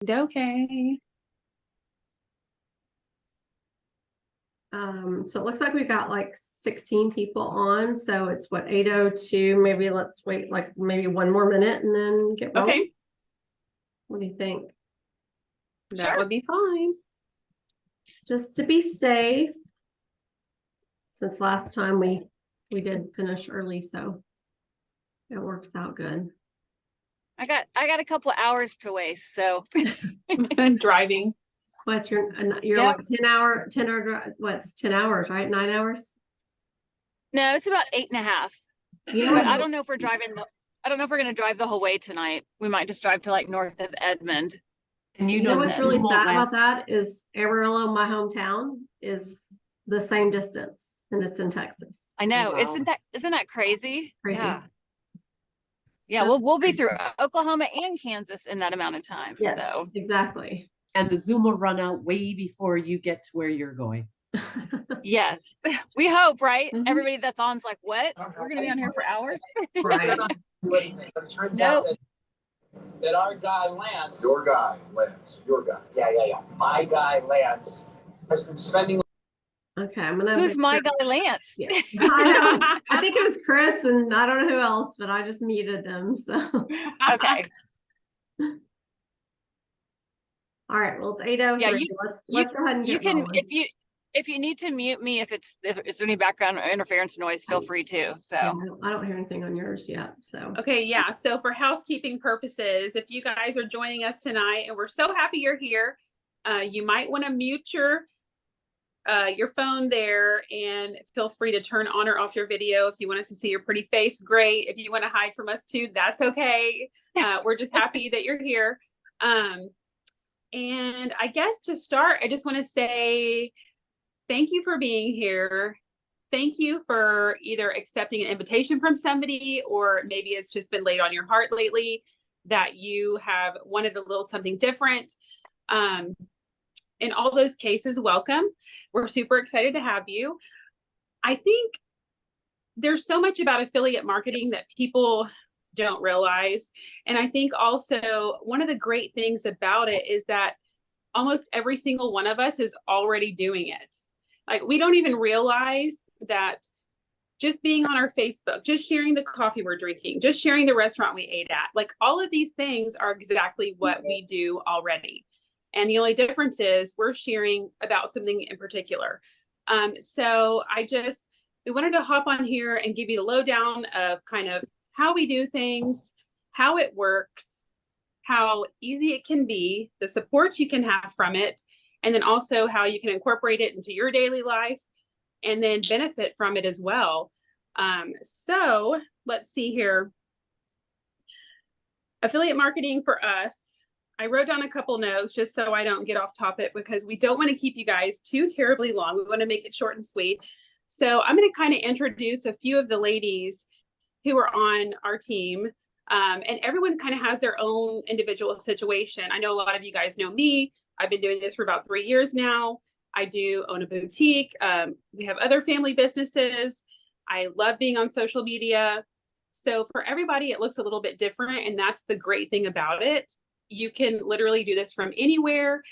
Okay. So it looks like we've got like 16 people on. So it's what, 8:02. Maybe let's wait like maybe one more minute and then get rolling. Okay. What do you think? That would be fine. Just to be safe, since last time we did finish early, so it works out good. I got a couple of hours to waste, so Driving. What you're Yep. what, 10 hour drive, what's 10 hours, right? 9 hours? no, it's about 8.5. You know But what? I don't know if we're I don't know if we're gonna drive the whole way tonight. We might just drive to like north of Edmond. And You know what's really Zoom sad won't about last. that is Amarillo, my hometown, is the same distance, and it's in Texas. I know. Wow. Isn't that crazy? Crazy. Yeah. Yeah, So- we'll be through Oklahoma and Kansas in that amount of time. Yes, So exactly. And the Zoom will run out way before you get to where you're going. yes. We hope, right? Mhm. Everybody that's on's like, what? We're gonna be on here for hours. Right. But it turns Nope. out that our guy Lance, Your guy, Lance, your guy. yeah, my guy Lance has been spending. Okay, I'm gonna. Who's my guy Lance? Yeah. I know. I think it was Chris, and I don't know who else, but I just muted them. So, Okay. all right. Well, it's 8:03. Yeah, let's go ahead and You get can rolling. if you need to mute me if is there any background interference noise, feel free to. So Yeah, I don't hear anything on yours yet. So, Okay, yeah. So for housekeeping purposes, if you guys are joining us tonight and we're so happy you're here, you might want to mute your phone there and feel free to turn on or off your video. If you want us to see your pretty face, great. If you want to hide from us too, that's okay. We're just happy that you're here. And I guess to start, I just want to say thank you for being here. Thank you for either accepting an invitation from somebody, or maybe it's just been laid on your heart lately that you have wanted a little something different. In all those cases, welcome. We're super excited to have you. I think there's so much about affiliate marketing that people don't realize. And I think also one of the great things about it is that almost every single one of us is already doing it. Like, we don't even realize that just being on our Facebook, just sharing the coffee we're drinking, just sharing the restaurant we ate at, like all of these things are exactly what we do already. And the only difference is we're sharing about something in particular. So we wanted to hop on here and give you the lowdown of kind of how we do things, how it works, how easy it can be, the support you can have from it, and then also how you can incorporate it into your daily life and then benefit from it as well. So let's see here. Affiliate marketing for us. I wrote down a couple notes just so I don't get off topic, because we don't want to keep you guys too terribly long. We want to make it short and sweet. So I'm going to kind of introduce a few of the ladies who are on our team. And everyone kind of has their own individual situation. I know a lot of you guys know me. I've been doing this for about 3 years now. I do own a boutique. We have other family businesses. I love being on social media. So for everybody, it looks a little bit different. And that's the great thing about it. You can literally do this from anywhere.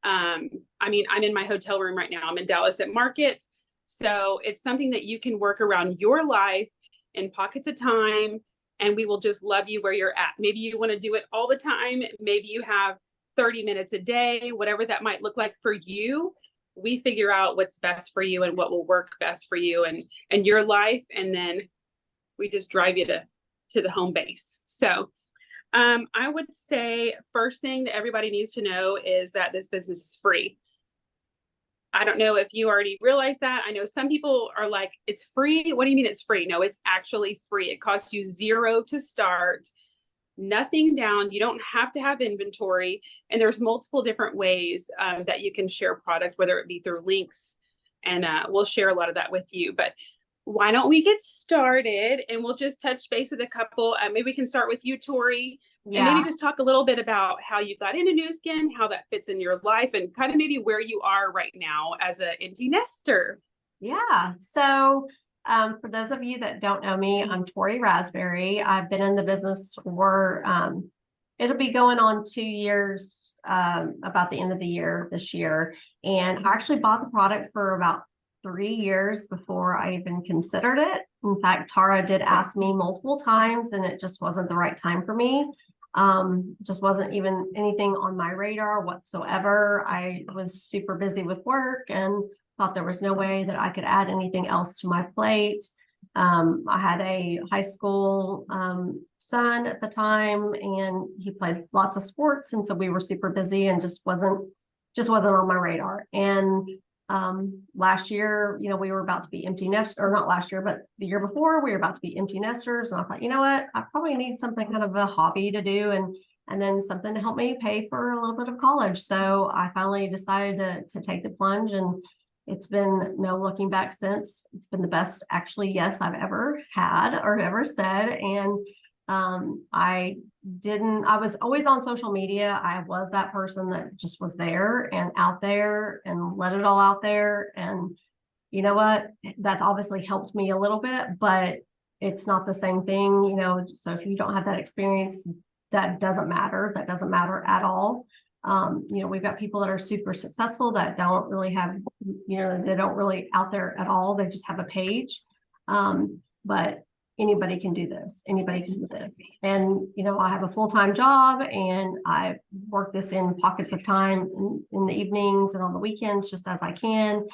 I mean, I'm in my hotel room right now. I'm in Dallas at Market. So it's something that you can work around your life in pockets of time, and we will just love you where you're at. Maybe you want to do it all the time. Maybe you have 30 minutes a day, whatever that might look like for you. We figure out what's best for you and what will work best for you and your life. And then we just drive you to the home base. So I would say first thing that everybody needs to know is that this business is free. I don't know if you already realize that. I know some people are like, it's free. What do you mean it's free? No, it's actually free. It costs you $0 to start, nothing down. You don't have to have inventory. And there's multiple different ways that you can share product, whether it be through links. And we'll share a lot of that with you. But why don't we get started, and we'll just touch base with a couple. Maybe we can start with you, Tori. And maybe just talk a little bit about how you got into Nu Skin, how that fits in your life, and kind of maybe where you are right now as an empty nester. Yeah. So for those of you that don't know me, I'm Tori Raspberry. I've been in the business for it'll be going on 2 years, about the end of the year this year. And I actually bought the product for about 3 years before I even considered it. In fact, Tara did ask me multiple times and it just wasn't the right time for me. Just wasn't even anything on my radar whatsoever. I was super busy with work and thought there was no way that I could add anything else to my plate. I had a high school son at the time and he played lots of sports. And so we were super busy and just wasn't on my radar. And last year, we were about to be empty nest, or not last year, but the year before we were about to be empty nesters. And I thought, you know what, I probably need something kind of a hobby to do and then something to help me pay for a little bit of college. So I finally decided to take the plunge, and it's been no looking back since. It's been the best, actually, yes, I've ever had or ever said. And I was always on social media. I was that person that just was there and out there and let it all out there. And you know what? That's obviously helped me a little bit, but it's not the same thing, so if you don't have that experience, that doesn't matter. That doesn't matter at all. We've got people that are super successful that don't really have, they don't really out there at all. They just have a page. But anybody can do this. Anybody can do this. And, I have a full-time job and I work this in pockets of time in the evenings and on the weekends, just as I can.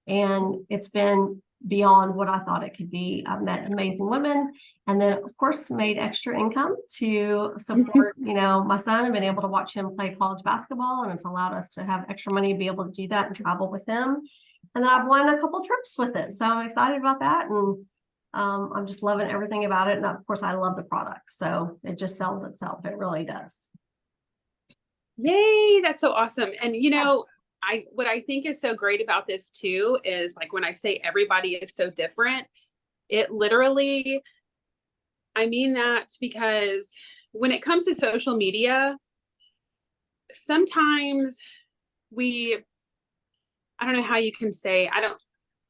And it's been beyond what I thought it could be. I've met amazing women, and then of course made extra income to support, my son, and been able to watch him play college basketball. And it's allowed us to have extra money to be able to do that and travel with him. And then I've won a couple trips with it. So I'm excited about that. And I'm just loving everything about it. And of course, I love the product. So it just sells itself. It really does. Yay, that's so awesome. And what I think is so great about this too is, like, when I say everybody is so different, it literally, I mean that because when it comes to social media, sometimes I don't know how you can say,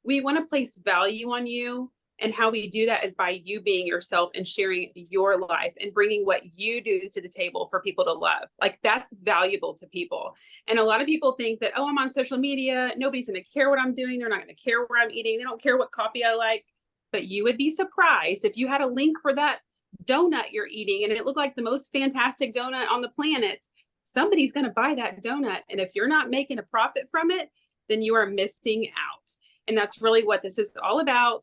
we want to place value on you. And how we do that is by you being yourself and sharing your life and bringing what you do to the table for people to love. Like, that's valuable to people. And a lot of people think that, oh, I'm on social media, nobody's going to care what I'm doing. They're not going to care where I'm eating. They don't care what coffee I like. But you would be surprised if you had a link for that donut you're eating and it looked like the most fantastic donut on the planet. Somebody's going to buy that donut. And if you're not making a profit from it, then you are missing out. And that's really what this is all about.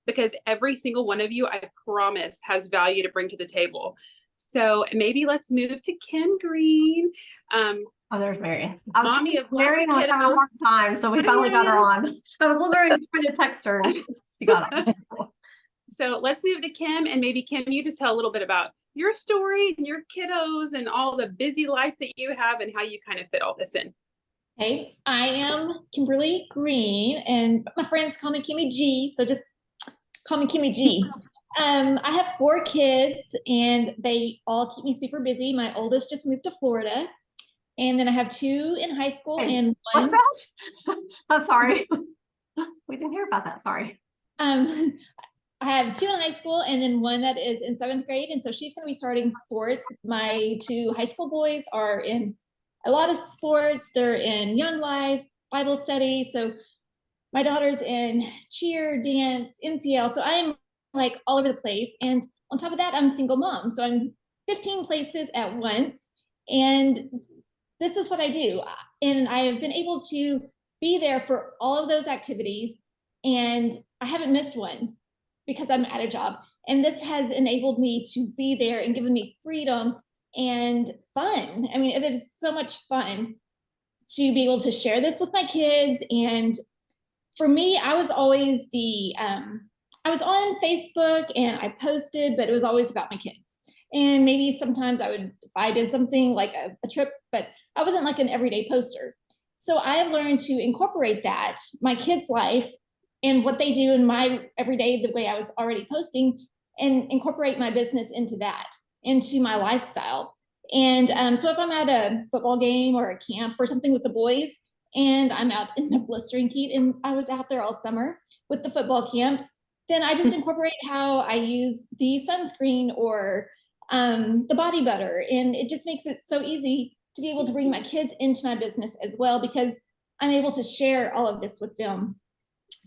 Because every single one of you, I promise, has value to bring to the table. So maybe let's move to Kim Green. Oh, there's Marion. Mommy of Marion was having a hard time, so we finally got her on. I was literally trying to text her and she got on. So let's move to Kim, and maybe Kim, you just tell a little bit about your story and your kiddos and all the busy life that you have and how you kind of fit all this in. Hey, I am Kimberly Green, and my friends call me Kimmy G, so just call me Kimmy G. I have 4 kids, and they all keep me super busy. My oldest just moved to Florida, and then I have 2 in high school and 1. What's that? I'm sorry. We didn't hear about that. Sorry. I have 2 in high school and then 1 that is in 7th grade, and so she's going to be starting sports. My 2 high school boys are in a lot of sports. They're in Young Life, Bible study. So my daughter's in cheer, dance, NCL. So I'm like all over the place. And on top of that, I'm a single mom. So I'm 15 places at once. And this is what I do. And I have been able to be there for all of those activities. And I haven't missed one because I'm at a job. And this has enabled me to be there and given me freedom and fun. I mean, it is so much fun to be able to share this with my kids. And for me, I was always I was on Facebook and I posted, but it was always about my kids. And maybe sometimes if I did something like a trip, but I wasn't like an everyday poster. So I have learned to incorporate that, my kids' life and what they do in my everyday, the way I was already posting, and incorporate my business into that, into my lifestyle. And so if I'm at a football game or a camp or something with the boys, and I'm out in the blistering heat, and I was out there all summer with the football camps, then I just incorporate how I use the sunscreen or the body butter. And it just makes it so easy to be able to bring my kids into my business as well, because I'm able to share all of this with them.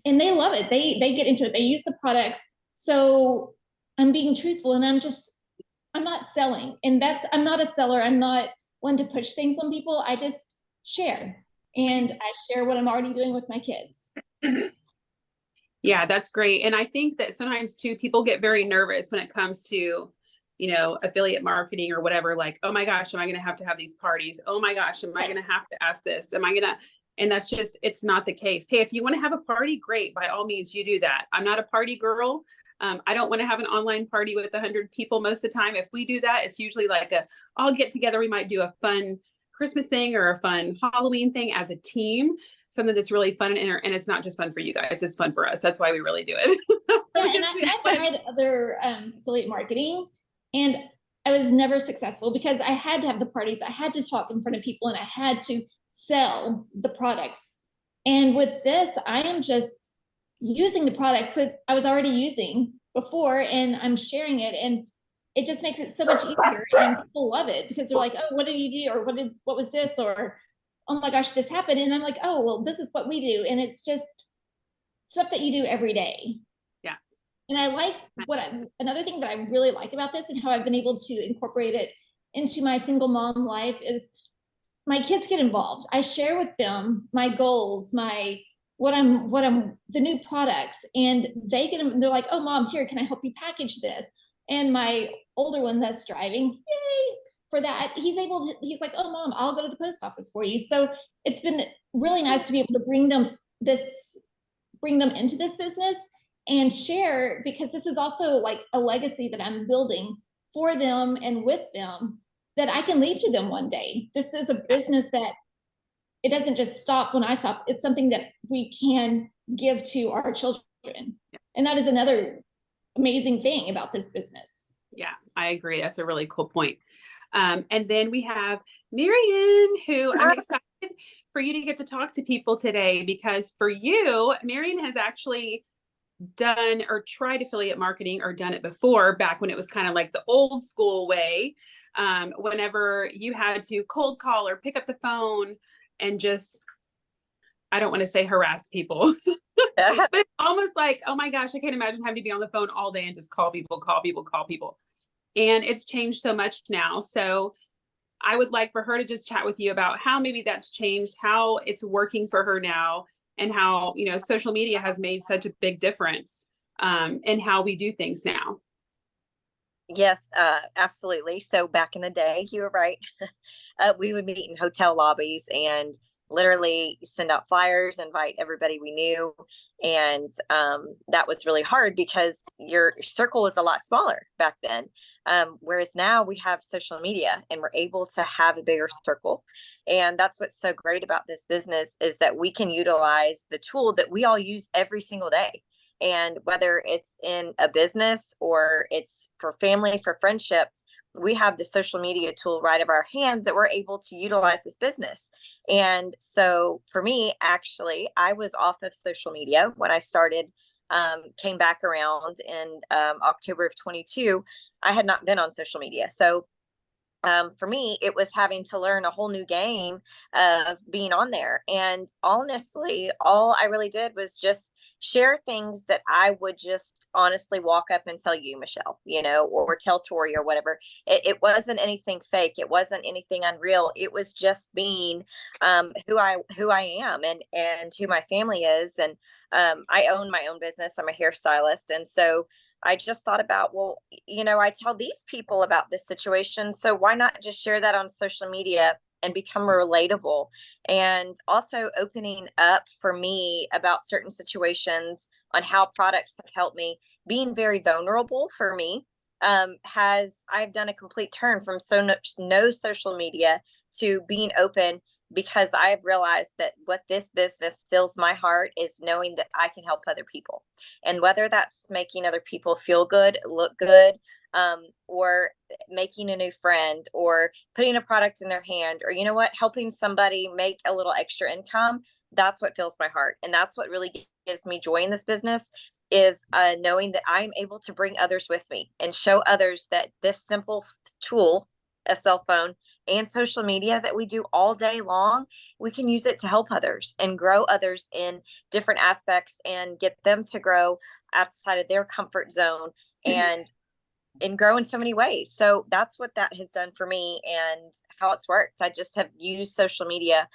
And they love it. They get into it. They use the products. So I'm being truthful, and I'm not selling. And I'm not a seller. I'm not one to push things on people. I just share. And I share what I'm already doing with my kids. Yeah, that's great. And I think that sometimes too, people get very nervous when it comes to, affiliate marketing or whatever, like, oh my gosh, am I going to have these parties? Oh my gosh, am I going to have to ask this? And that's just, it's not the case. Hey, if you want to have a party, great. By all means, you do that. I'm not a party girl. I don't want to have an online party with 100 people most of the time. If we do that, it's usually like I'll get together. We might do a fun Christmas thing or a fun Halloween thing as a team, something that's really fun, and it's not just fun for you guys, it's fun for us. That's why we really do it. Yeah, and I've tried other affiliate marketing, and I was never successful because I had to have the parties, I had to talk in front of people, and I had to sell the products. And with this, I am just using the products that I was already using before, and I'm sharing it, and it just makes it so much easier. And people love it because they're like, oh, what did you do? Or what was this? Or, oh my gosh, this happened. And I'm like, oh, well, this is what we do. And it's just stuff that you do every day. Yeah. And I like another thing that I really like about this and how I've been able to incorporate it into my single mom life is my kids get involved. I share with them my goals, what I'm the new products, and they get them. They're like, oh mom, here, can I help you package this? And my older one that's driving, yay for that. He's like, oh mom, I'll go to the post office for you. So it's been really nice to be able to bring them into this business and share, because this is also like a legacy that I'm building for them and with them that I can leave to them one day. This is a business that it doesn't just stop when I stop. It's something that we can give to our children. And that is another amazing thing about this business. Yeah, I agree. That's a really cool point. And then we have Marian, who I'm excited for you to get to talk to people today, because for you, Marian has actually done or tried affiliate marketing or done it before, back when it was kind of like the old school way, whenever you had to cold call or pick up the phone and just, I don't want to say harass people, but it's almost like, oh my gosh, I can't imagine having to be on the phone all day and just call people. And it's changed so much now. So I would like for her to just chat with you about how maybe that's changed, how it's working for her now, and how, social media has made such a big difference in how we do things now. Yes, absolutely. So back in the day, you were right. We would meet in hotel lobbies and literally send out flyers, invite everybody we knew. And that was really hard because your circle was a lot smaller back then. Whereas now we have social media and we're able to have a bigger circle. And that's what's so great about this business, is that we can utilize the tool that we all use every single day. And whether it's in a business or it's for family, for friendships, we have the social media tool right of our hands that we're able to utilize this business. And so for me, actually, I was off of social media when I started, came back around in October of 22. I had not been on social media. So for me, it was having to learn a whole new game of being on there. And honestly, all I really did was just share things that I would just honestly walk up and tell you, Michelle, or tell Tori or whatever. It wasn't anything fake. It wasn't anything unreal. It was just being who I am and who my family is. And I own my own business. I'm a hairstylist. And so I just thought about, well, I tell these people about this situation, so why not just share that on social media and become relatable? And also opening up for me about certain situations on how products have helped me. Being very vulnerable for me I've done a complete turn from no social media to being open, because I've realized that what this business fills my heart is knowing that I can help other people. And whether that's making other people feel good, look good, or making a new friend, or putting a product in their hand, or helping somebody make a little extra income, that's what fills my heart. And that's what really gives me joy in this business, is knowing that I'm able to bring others with me and show others that this simple tool, a cell phone and social media that we do all day long, we can use it to help others and grow others in different aspects and get them to grow outside of their comfort zone and grow in so many ways. So that's what that has done for me and how it's worked. I just have used social media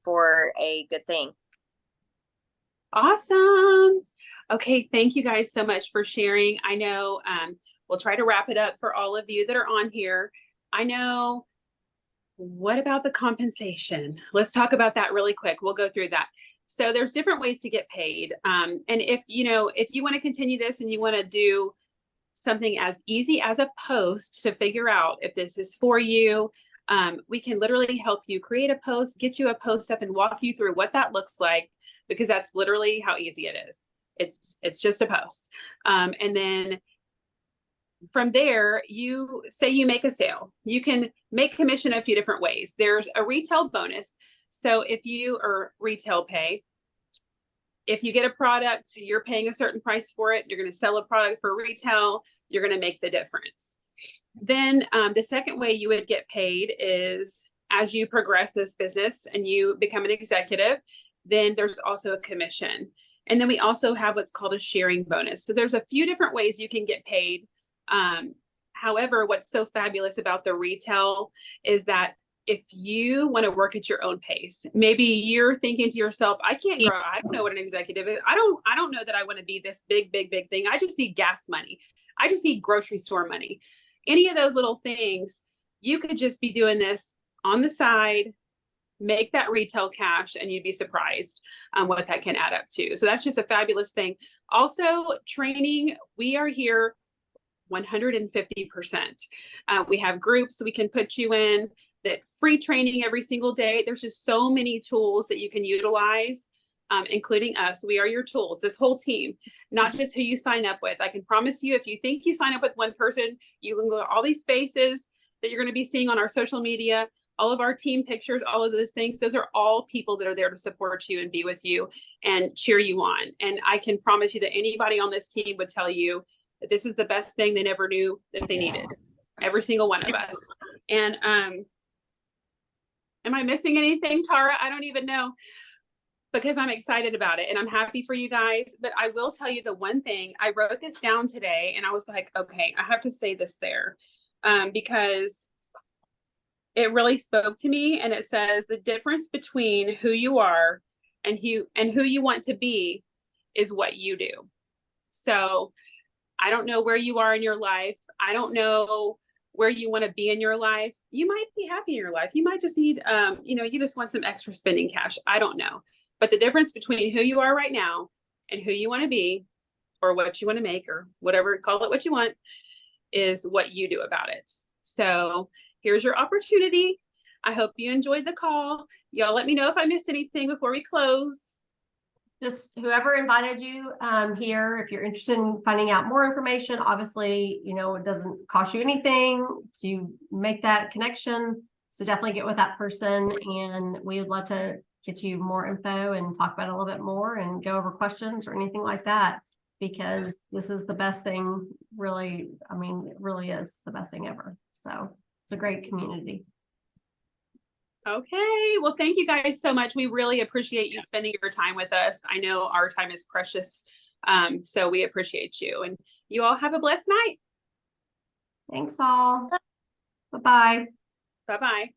for a good thing. Awesome. Okay, thank you guys so much for sharing. I know we'll try to wrap it up for all of you that are on here. I know, what about the compensation? Let's talk about that really quick. We'll go through that. So there's different ways to get paid. And if you want to continue this and you want to do something as easy as a post to figure out if this is for you, we can literally help you create a post, get you a post up and walk you through what that looks like, because that's literally how easy it is. It's just a post. And then from there, you say you make a sale, you can make commission a few different ways. There's a retail bonus. So if you are retail pay, if you get a product, you're paying a certain price for it, you're going to sell a product for retail, you're going to make the difference. Then the second way you would get paid is as you progress this business and you become an executive, then there's also a commission. And then we also have what's called a sharing bonus. So there's a few different ways you can get paid. However, what's so fabulous about the retail is that if you want to work at your own pace, maybe you're thinking to yourself, I can't grow. I don't know what an executive is. I don't know that I want to be this big thing. I just need gas money. I just need grocery store money. Any of those little things, you could just be doing this on the side, make that retail cash, and you'd be surprised what that can add up to. So that's just a fabulous thing. Also, training, we are here 150%. We have groups we can put you in, that free training every single day. There's just so many tools that you can utilize, including us. We are your tools, this whole team, not just who you sign up with. I can promise you, if you think you sign up with one person, you can go to all these faces that you're going to be seeing on our social media, all of our team pictures, all of those things. Those are all people that are there to support you and be with you and cheer you on. And I can promise you that anybody on this team would tell you that this is the best thing they never knew that they needed. Every single one of us. And am I missing anything, Tara? I don't even know, because I'm excited about it and I'm happy for you guys. But I will tell you the one thing, I wrote this down today and I was like, okay, I have to say this there because it really spoke to me. And it says the difference between who you are and who you want to be is what you do. So I don't know where you are in your life. I don't know where you want to be in your life. You might be happy in your life. You might just need, you just want some extra spending cash. I don't know. But the difference between who you are right now and who you want to be, or what you want to make, or whatever, call it what you want, is what you do about it. So here's your opportunity. I hope you enjoyed the call. Y'all let me know if I missed anything before we close. Just whoever invited you here, if you're interested in finding out more information, obviously, it doesn't cost you anything to make that connection. So definitely get with that person, and we would love to get you more info and talk about it a little bit more and go over questions or anything like that, because this is the best thing, really. I mean, it really is the best thing ever. So it's a great community. Okay, well, thank you guys so much. We really appreciate you spending your time with us. I know our time is precious, so we appreciate you. And you all have a blessed night. Thanks all. Bye-bye. Bye-bye.